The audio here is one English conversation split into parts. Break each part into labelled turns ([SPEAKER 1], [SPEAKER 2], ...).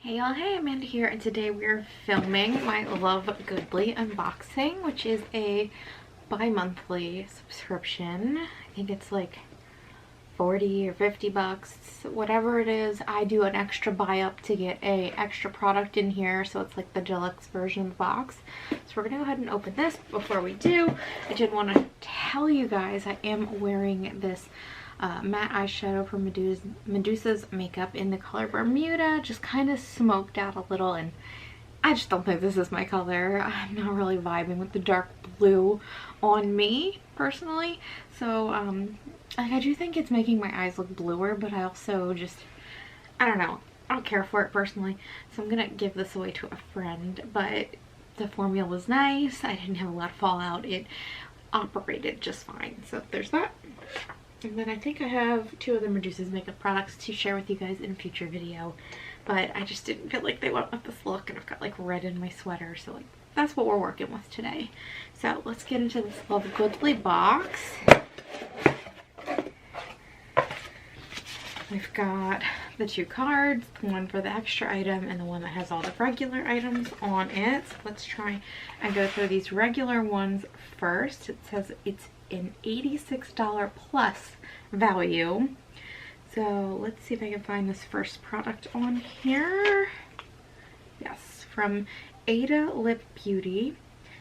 [SPEAKER 1] Hey y'all, hey, Amanda here, and today we're filming my LoveGoodly unboxing, which is a bi-monthly subscription. I think it's like 40 or 50 bucks, whatever it is. I do an extra buy up to get a extra product in here, so it's like the deluxe version of the box. So we're gonna go ahead and open this. Before we do, I did want to tell you guys I am wearing this matte eyeshadow from Medusa's makeup in the color Bermuda. Just kind of smoked out a little, and I just don't think this is my color. I'm not really vibing with the dark blue on me personally, so like, I do think it's making my eyes look bluer, but I also just, I don't know, I don't care for it personally, so I'm gonna give this away to a friend. But the formula was nice, I didn't have a lot of fallout, it operated just fine, so there's that. And then I think I have two other Medusa's makeup products to share with you guys in a future video, but I just didn't feel like they went with this look, and I've got like red in my sweater, so like that's what we're working with today. So let's get into this LoveGoodly box. We've got the two cards, the one for the extra item and the one that has all the regular items on it. So let's try and go through these regular ones first. It says it's an $86 plus value. So let's see if I can find this first product on here. Yes, from Ada Lip Beauty.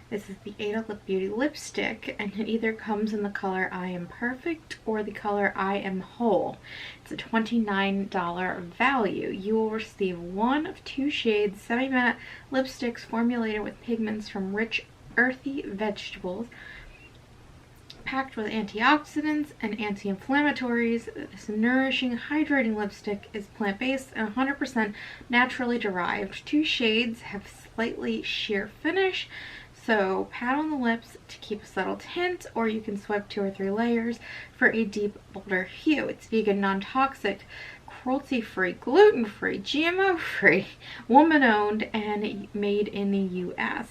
[SPEAKER 1] This is the Ada Lip Beauty lipstick, and it either comes in the color I Am Perfect or the color I Am Whole. It's a $29 value. You will receive one of two shades semi-matte lipsticks formulated with pigments from rich, earthy vegetables, packed with antioxidants and anti-inflammatories. This nourishing, hydrating lipstick is plant-based and 100% naturally derived. Two shades have slightly sheer finish, so pat on the lips to keep a subtle tint, or you can swipe 2 or 3 layers for a deep, bolder hue. It's vegan, non-toxic, cruelty-free, gluten-free, GMO-free, woman-owned, and made in the US.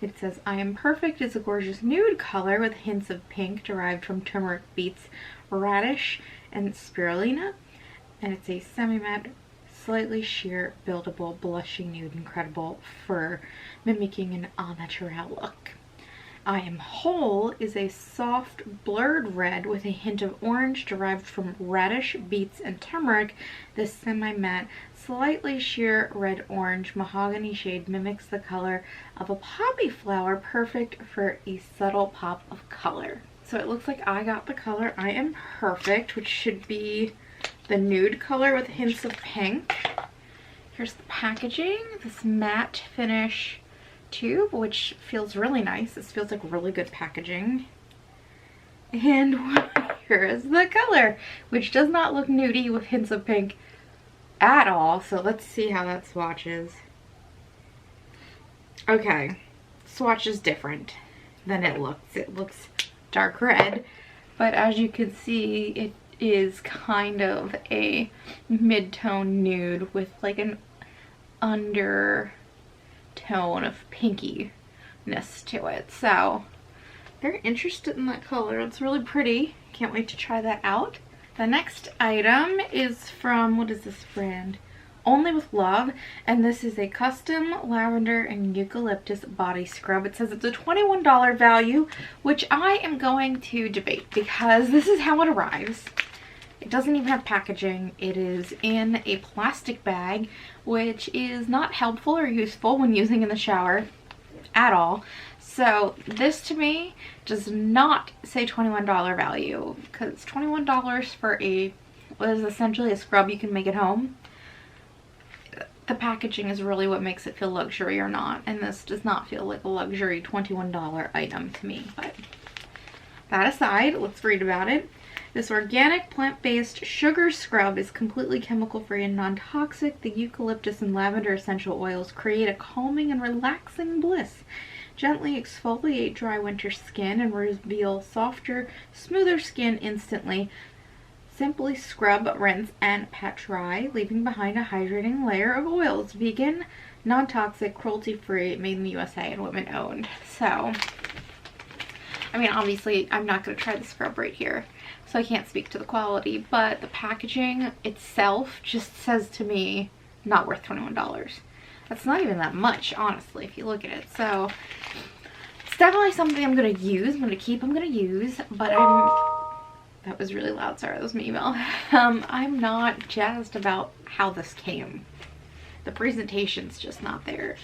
[SPEAKER 1] It says, I Am Perfect is a gorgeous nude color with hints of pink derived from turmeric, beets, radish, and spirulina. And it's a semi-matte, slightly sheer, buildable, blushing nude, incredible for mimicking an au naturel look. I Am Whole is a soft, blurred red with a hint of orange derived from radish, beets, and turmeric. This semi-matte, slightly sheer red-orange mahogany shade mimics the color of a poppy flower, perfect for a subtle pop of color. So it looks like I got the color I Am Perfect, which should be the nude color with hints of pink. Here's the packaging, this matte finish tube, which feels really nice. This feels like really good packaging. And here is the color, which does not look nudie with hints of pink at all. So let's see how that swatches. Okay, swatch is different than it looks. It looks dark red, but as you can see, it is kind of a mid-tone nude with like an undertone of pinkiness to it. So very interested in that color. It's really pretty. Can't wait to try that out. The next item is from, what is this brand? Only With Love, and this is a custom lavender and eucalyptus body scrub. It says it's a $21 value, which I am going to debate because this is how it arrives. It doesn't even have packaging. It is in a plastic bag, which is not helpful or useful when using in the shower at all. So this to me does not say $21 value, because it's $21 for a, what is essentially a scrub you can make at home. The packaging is really what makes it feel luxury or not, and this does not feel like a luxury $21 item to me. But that aside, let's read about it. This organic plant-based sugar scrub is completely chemical-free and non-toxic. The eucalyptus and lavender essential oils create a calming and relaxing bliss. Gently exfoliate dry winter skin and reveal softer, smoother skin instantly. Simply scrub, rinse, and pat dry, leaving behind a hydrating layer of oils. Vegan, non-toxic, cruelty-free, made in the USA, and women-owned. So, I mean, obviously, I'm not going to try the scrub right here, so I can't speak to the quality, but the packaging itself just says to me not worth $21. That's not even that much, honestly, if you look at it. So it's definitely something I'm gonna use. I'm gonna keep, I'm gonna use, but that was really loud, sorry, that was my email. I'm not jazzed about how this came. The presentation's just not there.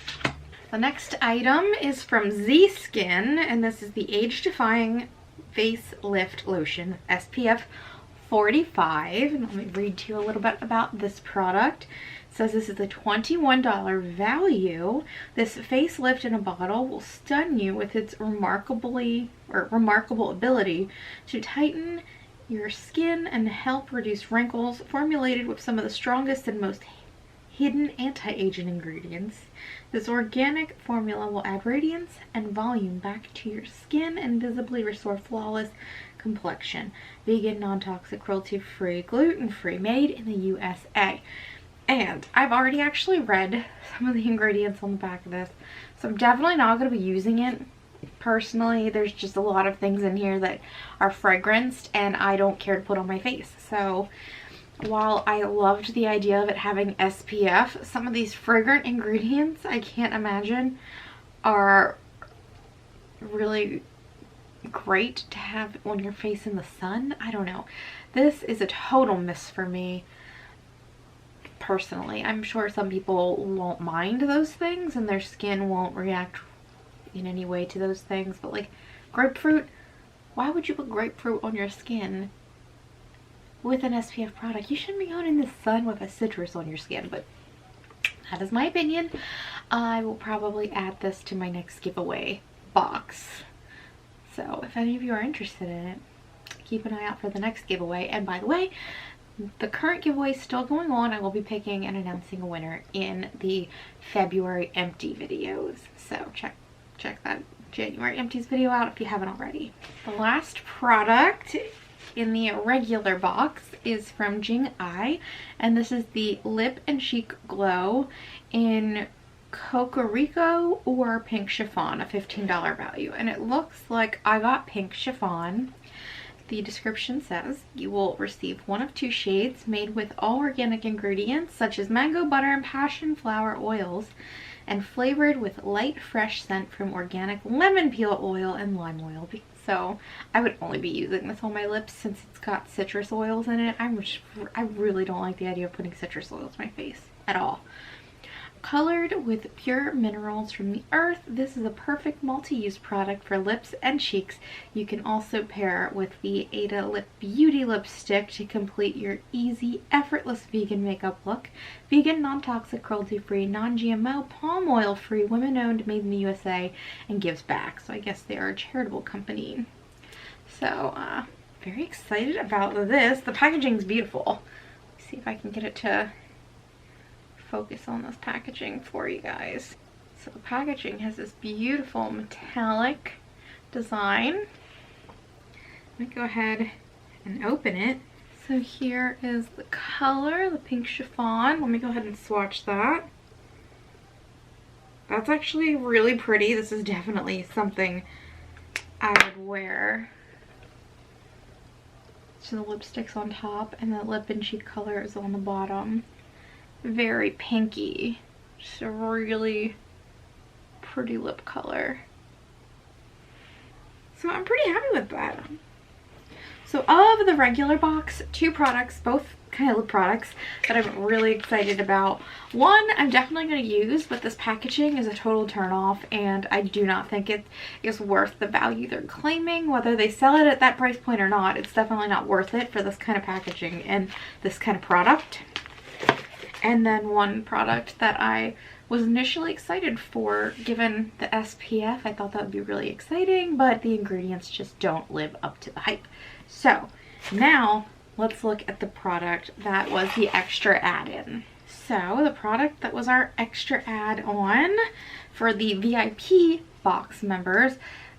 [SPEAKER 1] The next item is from Z Skin, and this is the Age Defying Face Lift Lotion, SPF 45. And let me read to you a little bit about this product. It says this is a $21 value. This facelift in a bottle will stun you with its remarkable ability to tighten your skin and help reduce wrinkles, formulated with some of the strongest and most hidden anti-aging ingredients. This organic formula will add radiance and volume back to your skin and visibly restore flawless complexion. Vegan, non-toxic, cruelty-free, gluten-free, made in the USA. And I've already actually read some of the ingredients on the back of this, so I'm definitely not going to be using it personally. There's just a lot of things in here that are fragranced and I don't care to put on my face. So while I loved the idea of it having SPF, some of these fragrant ingredients I can't imagine are really great to have on your face in the sun. I don't know. This is a total miss for me personally. I'm sure some people won't mind those things and their skin won't react in any way to those things, but like grapefruit, why would you put grapefruit on your skin with an SPF product? You shouldn't be going in the sun with a citrus on your skin, but that is my opinion. I will probably add this to my next giveaway box. So if any of you are interested in it, keep an eye out for the next giveaway. And by the way, the current giveaway is still going on. I will be picking and announcing a winner in the February empty videos. So check that January empties video out if you haven't already. The last product in the regular box is from Jingi, and this is the Lip and Cheek Glow in Cocorico or Pink Chiffon, a $15 value. And it looks like I got Pink Chiffon. The description says you will receive one of 2 shades made with all organic ingredients such as mango butter and passion flower oils, and flavored with light fresh scent from organic lemon peel oil and lime oil. So I would only be using this on my lips since it's got citrus oils in it. I really don't like the idea of putting citrus oils on my face at all. Colored with pure minerals from the earth, this is a perfect multi-use product for lips and cheeks. You can also pair with the Ada Lip Beauty lipstick to complete your easy, effortless vegan makeup look. Vegan, non-toxic, cruelty-free, non-GMO, palm oil-free, women-owned, made in the USA, and gives back. So I guess they are a charitable company. So, very excited about this. The packaging is beautiful. Let's see if I can get it to focus on this packaging for you guys. So the packaging has this beautiful metallic design. Let me go ahead and open it. So here is the color, the Pink Chiffon. Let me go ahead and swatch that. That's actually really pretty. This is definitely something I would wear. So the lipstick's on top and the lip and cheek color is on the bottom. Very pinky, just a really pretty lip color. So I'm pretty happy with that. So of the regular box, 2 products, both kind of lip products that I'm really excited about. One I'm definitely going to use, but this packaging is a total turn off and I do not think it is worth the value they're claiming. Whether they sell it at that price point or not, it's definitely not worth it for this kind of packaging and this kind of product. And then one product that I was initially excited for, given the SPF. I thought that would be really exciting, but the ingredients just don't live up to the hype. So now let's look at the product that was the extra add-in. So the product that was our extra add-on for the VIP box members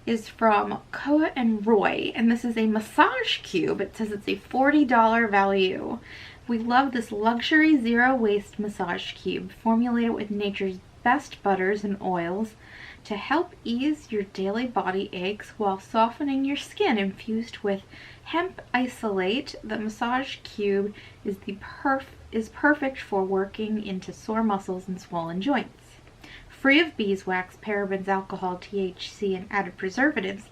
[SPEAKER 1] is from Koa Roy, and this is a massage cube. It says it's a $40 value. We love this luxury zero waste massage cube formulated with nature's best butters and oils to help ease your daily body aches while softening your skin. Infused with hemp isolate, the massage cube is the is perfect for working into sore muscles and swollen joints. Free of beeswax, parabens, alcohol, THC, and added preservatives,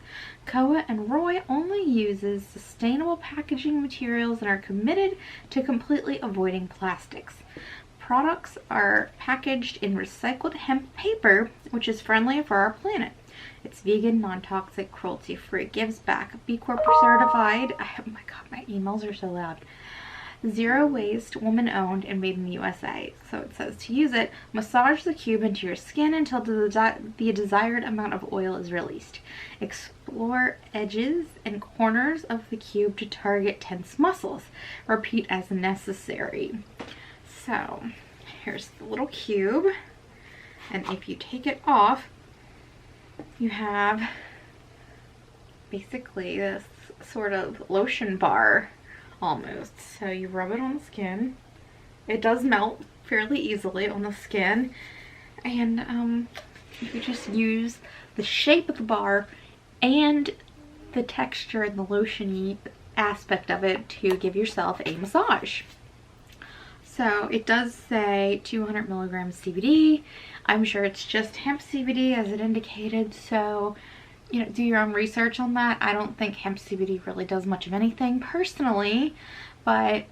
[SPEAKER 1] Koa and Roy only uses sustainable packaging materials and are committed to completely avoiding plastics. Products are packaged in recycled hemp paper, which is friendly for our planet. It's vegan, non-toxic, cruelty-free, gives back, B Corp certified. Oh my god, my emails are so loud. Zero waste, woman owned, and made in the USA. So it says to use it, massage the cube into your skin until the desired amount of oil is released. Explore edges and corners of the cube to target tense muscles. Repeat as necessary. So here's the little cube, and if you take it off, you have basically this sort of lotion bar almost. So you rub it on the skin. It does melt fairly easily on the skin, and you just use the shape of the bar and the texture and the lotion-y aspect of it to give yourself a massage. So it does say 200 milligrams CBD. I'm sure it's just hemp CBD as it indicated, so you know, do your own research on that. I don't think hemp CBD really does much of anything personally, but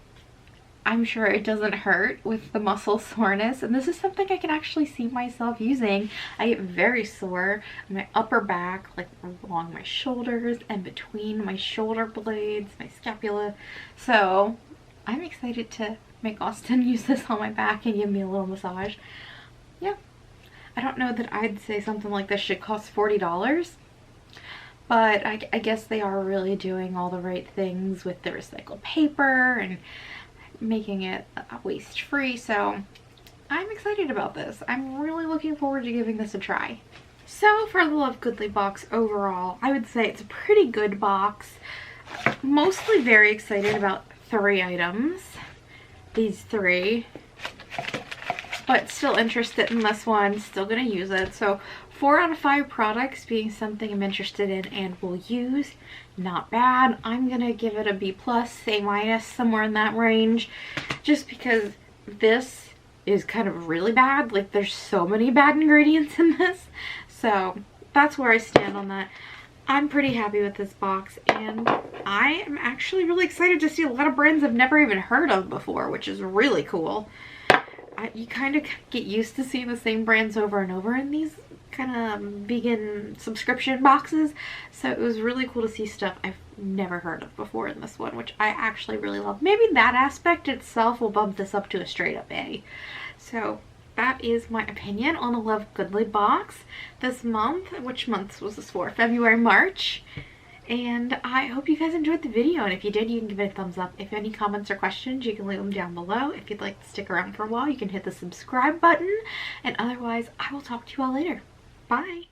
[SPEAKER 1] I'm sure it doesn't hurt with the muscle soreness, and this is something I can actually see myself using. I get very sore in my upper back, like along my shoulders and between my shoulder blades, my scapula, so I'm excited to make Austin use this on my back and give me a little massage. Yeah, I don't know that I'd say something like this should cost $40, but I guess they are really doing all the right things with the recycled paper and making it waste free, so I'm excited about this. I'm really looking forward to giving this a try. So for the LoveGoodly box overall, I would say it's a pretty good box. Mostly very excited about 3 items. These 3, but still interested in this one, still gonna use it. So 4 out of 5 products being something I'm interested in and will use. Not bad. I'm gonna give it a B+, A-, somewhere in that range, just because this is kind of really bad. Like, there's so many bad ingredients in this, so that's where I stand on that. I'm pretty happy with this box, and I am actually really excited to see a lot of brands I've never even heard of before, which is really cool. You kind of get used to seeing the same brands over and over in these kind of vegan subscription boxes, so it was really cool to see stuff I've never heard of before in this one, which I actually really love. Maybe that aspect itself will bump this up to a straight up A. So that is my opinion on the LoveGoodly box this month. Which months was this for? February, March. And I hope you guys enjoyed the video, and if you did, you can give it a thumbs up. If you have any comments or questions, you can leave them down below. If you'd like to stick around for a while, you can hit the subscribe button, and otherwise I will talk to you all later. Bye!